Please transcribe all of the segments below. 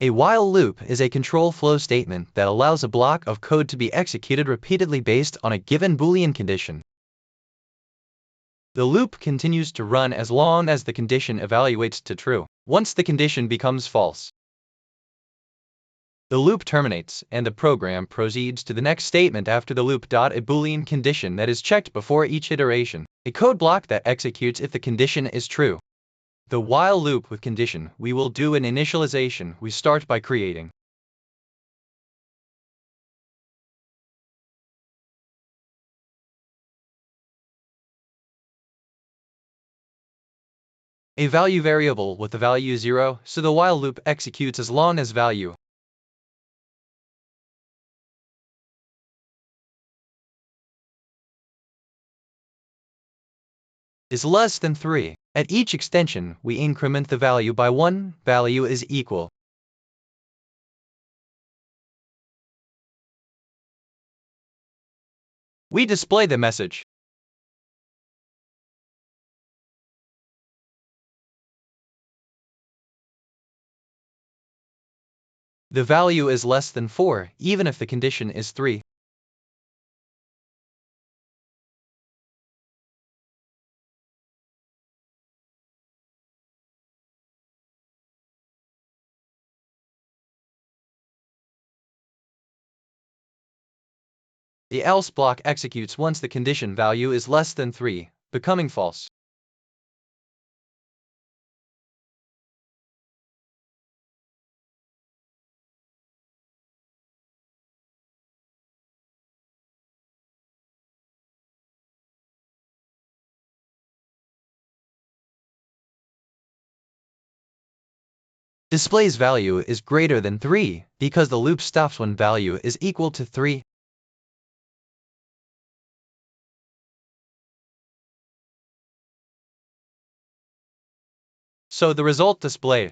A while loop is a control flow statement that allows a block of code to be executed repeatedly based on a given Boolean condition. The loop continues to run as long as the condition evaluates to true. Once the condition becomes false, the loop terminates, and the program proceeds to the next statement after the loop. A Boolean condition that is checked before each iteration. A code block that executes if the condition is true. The while loop with condition. We will do an initialization. We start by creating a value variable with the value 0, so the while loop executes as long as value is less than 3. At each extension, we increment the value by 1. Value is equal. We display the message. The value is less than 4, even if the condition is 3. The else block executes once the condition value is less than 3, becoming false. Displays value is greater than 3 because the loop stops when value is equal to 3. So the result displayed.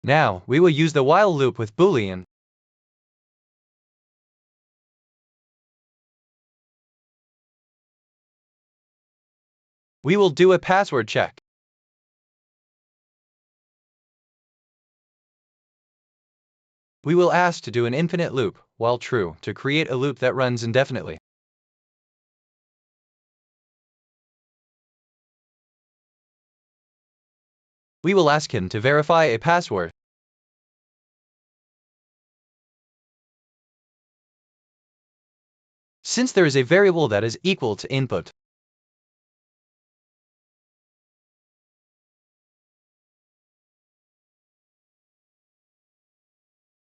Now, we will use the while loop with Boolean. We will do a password check. We will ask to do an infinite loop, while true, to create a loop that runs indefinitely. We will ask him to verify a password. Since there is a variable that is equal to input,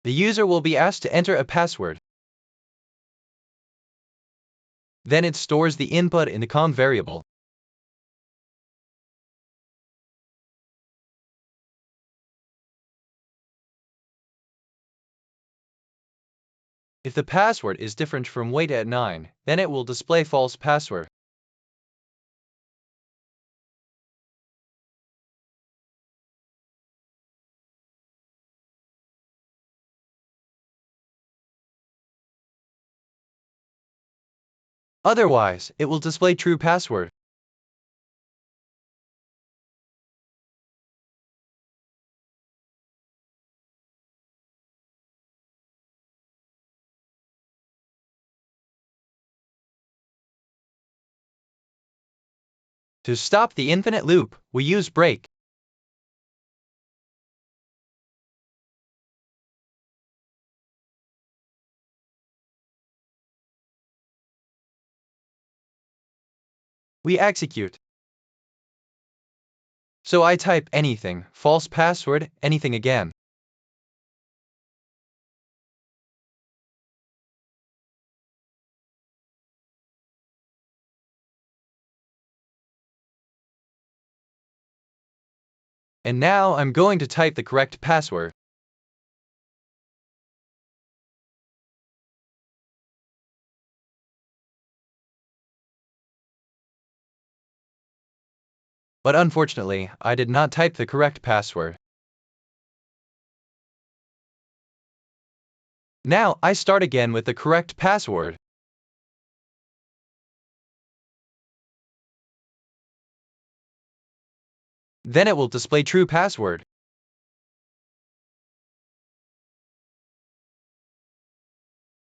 the user will be asked to enter a password. Then it stores the input in the com variable. If the password is different from wait at 9, then it will display false password. Otherwise, it will display true password. To stop the infinite loop, we use break. We execute. So I type anything, false password, anything again. And now I'm going to type the correct password. But unfortunately, I did not type the correct password. Now I start again with the correct password. Then it will display true password.